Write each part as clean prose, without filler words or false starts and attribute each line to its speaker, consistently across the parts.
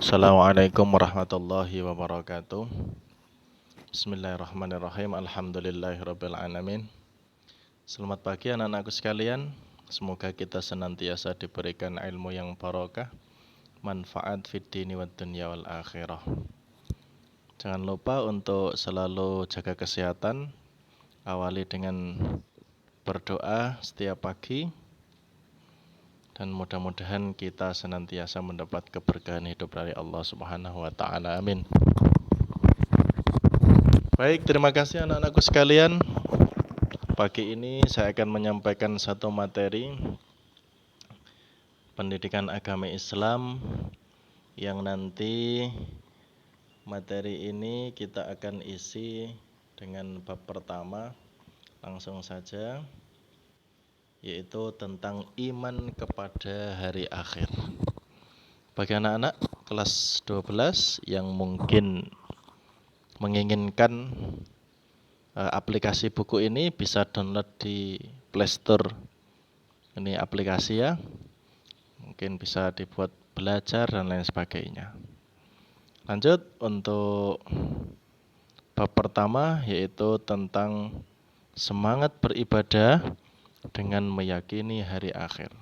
Speaker 1: Assalamualaikum warahmatullahi wabarakatuh. Bismillahirrahmanirrahim. Alhamdulillahirabbil alamin. Selamat pagi anak-anakku sekalian. Semoga kita senantiasa diberikan ilmu yang barokah, manfaat fid dini wad dunya wal akhirah. Jangan lupa untuk selalu jaga kesehatan. Awali dengan berdoa setiap pagi. Dan mudah-mudahan kita senantiasa mendapat keberkahan hidup dari Allah Subhanahu wa taala. Amin. Baik, terima kasih anak-anakku sekalian. Pagi ini saya akan menyampaikan satu materi pendidikan agama Islam yang nanti materi ini kita akan isi dengan bab pertama. Langsung saja, yaitu tentang iman kepada hari akhir. Bagi anak-anak kelas 12 yang mungkin menginginkan aplikasi buku ini, bisa download di Play Store. Ini aplikasi ya, mungkin bisa dibuat belajar dan lain sebagainya. Lanjut untuk bab pertama, yaitu tentang semangat beribadah dengan meyakini hari akhir.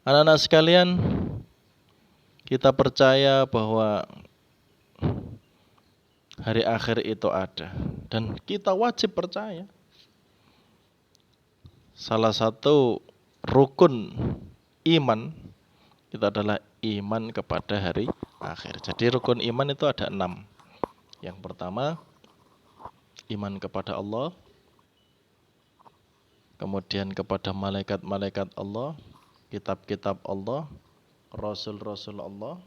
Speaker 1: Anak-anak sekalian, kita percaya bahwa hari akhir itu ada dan kita wajib percaya. Salah satu rukun iman itu adalah iman kepada hari akhir. Jadi rukun iman itu ada 6. Yang pertama, iman kepada Allah, kemudian kepada malaikat-malaikat Allah, kitab-kitab Allah, rasul-rasul Allah,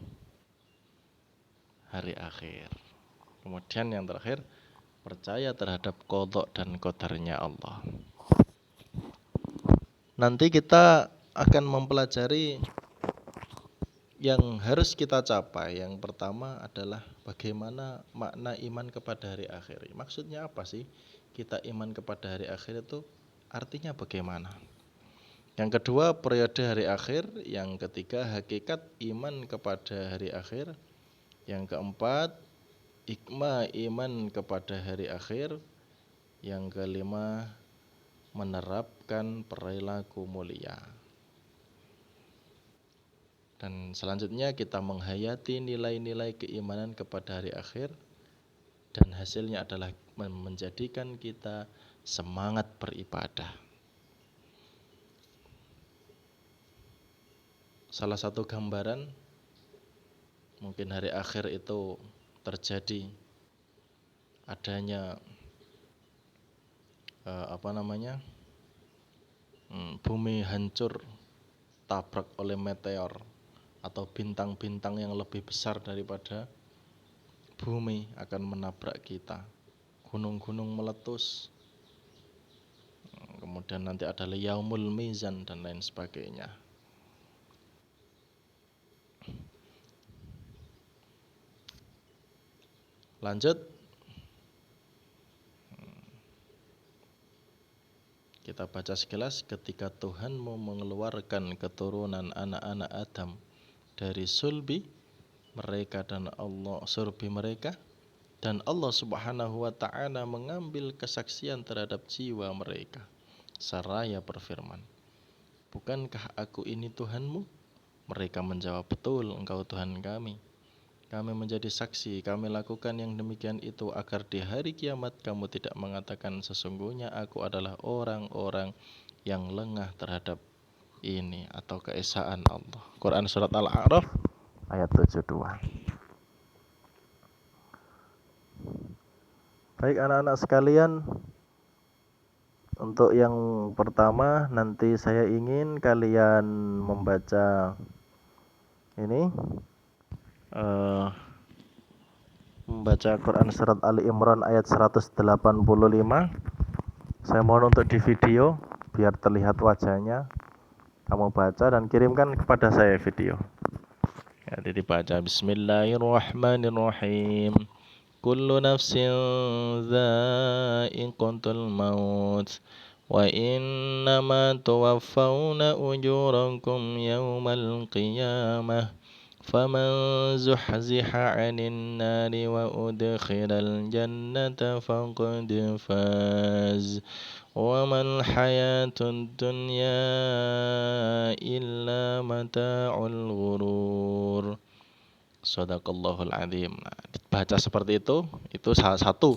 Speaker 1: hari akhir. Kemudian yang terakhir, percaya terhadap qadha dan qadarnya Allah. Nanti kita akan mempelajari yang harus kita capai. Yang pertama adalah bagaimana makna iman kepada hari akhir. Maksudnya apa sih kita iman kepada hari akhir itu? Artinya bagaimana? Yang kedua, periode hari akhir. Yang ketiga, hakikat iman kepada hari akhir. Yang keempat, hikmah iman kepada hari akhir. Yang kelima, menerapkan perilaku mulia. Dan selanjutnya kita menghayati nilai-nilai keimanan kepada hari akhir, dan hasilnya adalah menjadikan kita semangat beribadah. Salah satu gambaran mungkin hari akhir itu terjadi adanya bumi hancur tabrak oleh meteor atau bintang-bintang yang lebih besar daripada bumi akan menabrak kita, gunung-gunung meletus, kemudian nanti ada yaumul mizan dan lain sebagainya. Lanjut, kita baca sekilas. Ketika Tuhanmu mengeluarkan keturunan anak-anak Adam dari sulbi mereka dan Allah Subhanahu wa ta'ala mengambil kesaksian terhadap jiwa mereka, seraya berfirman, bukankah aku ini Tuhanmu? Mereka menjawab, betul, engkau Tuhan kami. Kami menjadi saksi, kami lakukan yang demikian itu agar di hari kiamat kamu tidak mengatakan sesungguhnya aku adalah orang-orang yang lengah terhadap ini atau keesaan Allah. Quran surat Al-A'raf ayat 72. Baik anak-anak sekalian, untuk yang pertama nanti saya ingin kalian membaca ini, membaca Quran surat Ali Imran ayat 185. Saya mohon untuk di video biar terlihat wajahnya. Kamu baca dan kirimkan kepada saya video. Jadi dibaca, Bismillahirrahmanirrahim. Kullu nafsin dha'iqatul maut Wa innama tuwaffawna ujurakum yawmal qiyamah faman zuhziha 'anil nari wa udkhilal jannata faqad faz wa mal hayatud dunya illa mata'ul ghurur. Shadaqallahul adzim. Nah, dibaca seperti itu salah satu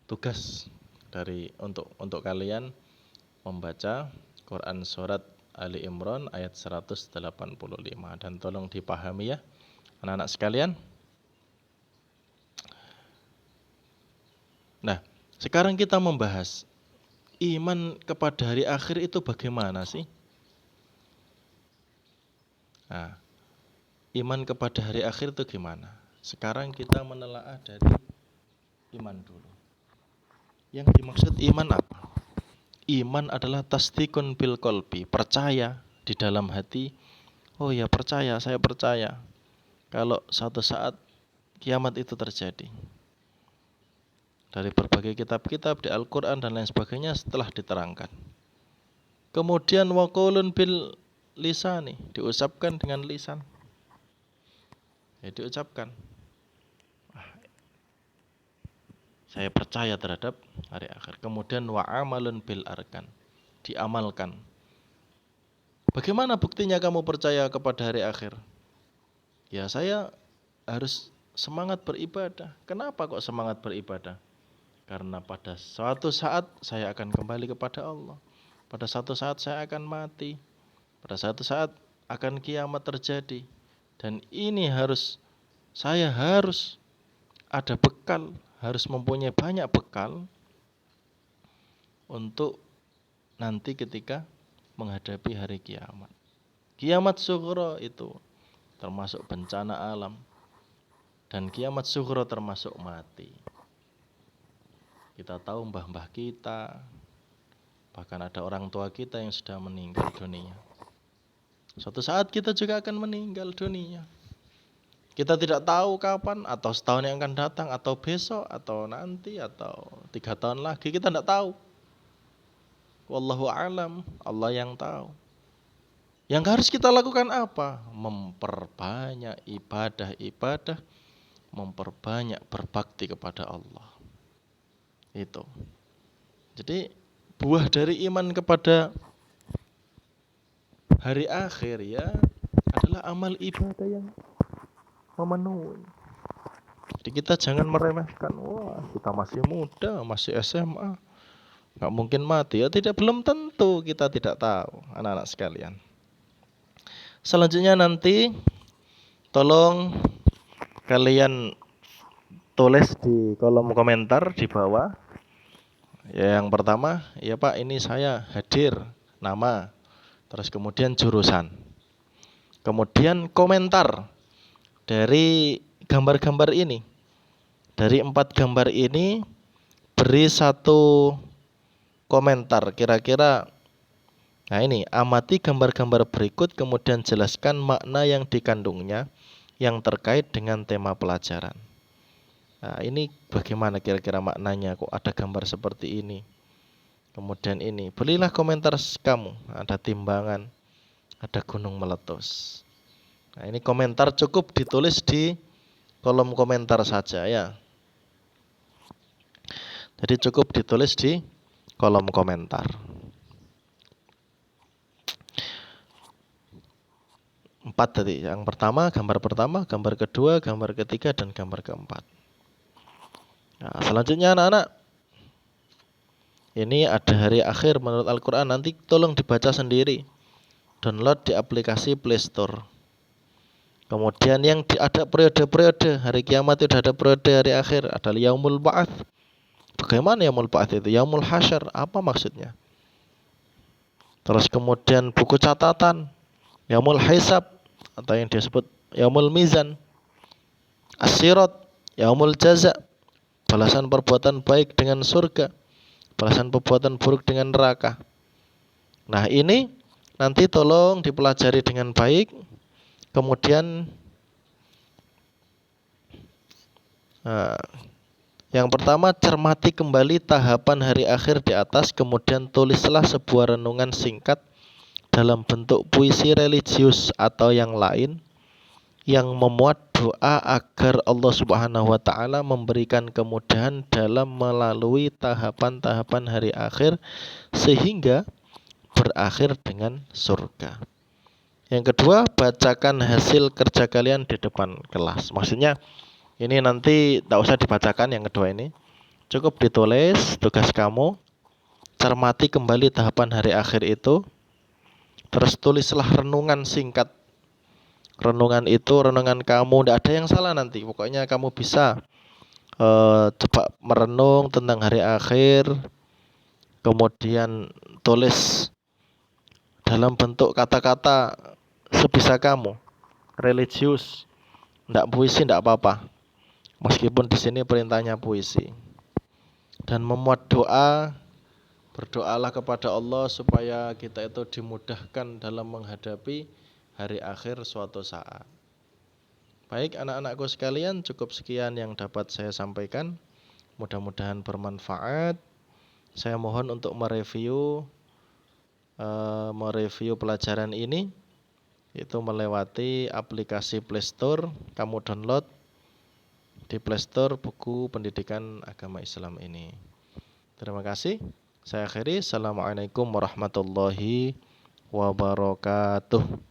Speaker 1: tugas dari untuk kalian membaca Quran surat Ali Imran ayat 185, dan tolong dipahami ya anak-anak sekalian. Nah, sekarang kita membahas iman kepada hari akhir itu bagaimana sih? Nah, iman kepada hari akhir itu gimana? Sekarang kita menelaah dari iman dulu. Yang dimaksud iman apa? Iman adalah tasdikun bil qalbi, percaya di dalam hati. Oh ya, percaya, saya percaya kalau suatu saat kiamat itu terjadi. Dari berbagai kitab-kitab di Al-Quran dan lain sebagainya setelah diterangkan. Kemudian waqulun bil lisani, diucapkan dengan lisan. Ya, diucapkan. Saya percaya terhadap hari akhir. Kemudian wa'amalun bil arkan, diamalkan. Bagaimana buktinya kamu percaya kepada hari akhir? Ya, saya harus semangat beribadah. Kenapa kok semangat beribadah? Karena pada suatu saat saya akan kembali kepada Allah. Pada suatu saat saya akan mati. Pada suatu saat akan kiamat terjadi. Dan ini saya harus ada bekal, harus mempunyai banyak bekal untuk nanti ketika menghadapi hari kiamat. Kiamat sughra itu termasuk bencana alam, dan kiamat sughra termasuk mati. Kita tahu mbah-mbah kita, bahkan ada orang tua kita yang sudah meninggal dunia. Suatu saat kita juga akan meninggal dunia. Kita tidak tahu kapan, atau setahun yang akan datang, atau besok, atau nanti, atau 3 tahun lagi, kita tidak tahu. Wallahu a'lam, Allah yang tahu. Yang harus kita lakukan apa? Memperbanyak ibadah-ibadah, memperbanyak berbakti kepada Allah. Itu. Jadi buah dari iman kepada hari akhir ya adalah amal ibadah yang memenuhi. Jadi kita jangan meremehkan, wah kita masih muda, masih SMA, nggak mungkin mati. Ya belum tentu, kita tidak tahu anak-anak sekalian. Selanjutnya nanti tolong kalian tulis di kolom komentar di bawah. Ya, yang pertama, ya Pak, ini saya hadir, nama, terus kemudian jurusan. Kemudian komentar dari gambar-gambar ini. Dari 4 gambar ini beri 1 komentar kira-kira. Nah ini, amati gambar-gambar berikut kemudian jelaskan makna yang dikandungnya yang terkait dengan tema pelajaran. Nah ini bagaimana kira-kira maknanya, kok ada gambar seperti ini. Kemudian ini, berilah komentar kamu, ada timbangan, ada gunung meletus. Nah ini komentar cukup ditulis di kolom komentar saja ya. Jadi cukup ditulis di kolom komentar. 4 tadi, yang pertama, gambar kedua, gambar ketiga, dan gambar keempat. Nah, selanjutnya anak-anak, ini ada hari akhir menurut Al-Quran, nanti tolong dibaca sendiri. Download di aplikasi Play Store. Kemudian yang ada periode-periode, hari kiamat itu ada periode hari akhir, ada yaumul ba'ats. Bagaimana yaumul ba'ats itu? Yaumul hasyar, apa maksudnya? Terus kemudian buku catatan, yaumul hisab, atau yang disebut yaumul mizan, as-sirat, yaumul jaza, balasan perbuatan baik dengan surga, balasan perbuatan buruk dengan neraka. Nah ini nanti tolong dipelajari dengan baik. Kemudian Yang pertama, cermati kembali tahapan hari akhir di atas, kemudian tulislah sebuah renungan singkat dalam bentuk puisi religius atau yang lain yang memuat doa agar Allah Subhanahu wa taala memberikan kemudahan dalam melalui tahapan-tahapan hari akhir sehingga berakhir dengan surga. Yang kedua, bacakan hasil kerja kalian di depan kelas. Maksudnya ini nanti tak usah dibacakan yang kedua ini. Cukup ditulis tugas kamu, cermati kembali tahapan hari akhir itu, terus tulislah renungan singkat. Renungan itu renungan kamu, tidak ada yang salah nanti. Pokoknya kamu bisa coba merenung tentang hari akhir, kemudian tulis dalam bentuk kata-kata sebisa kamu, religius, tidak puisi, tidak apa-apa. Meskipun di sini perintahnya puisi. Dan memuat doa, berdoalah kepada Allah supaya kita itu dimudahkan dalam menghadapi hari akhir suatu saat. Baik anak-anakku sekalian, cukup sekian yang dapat saya sampaikan. Mudah-mudahan bermanfaat. Saya mohon untuk mereview pelajaran ini, itu melewati aplikasi Play Store. Kamu download di Play Store buku pendidikan agama Islam ini. Terima kasih. Saya akhiri. Assalamualaikum warahmatullahi wabarakatuh.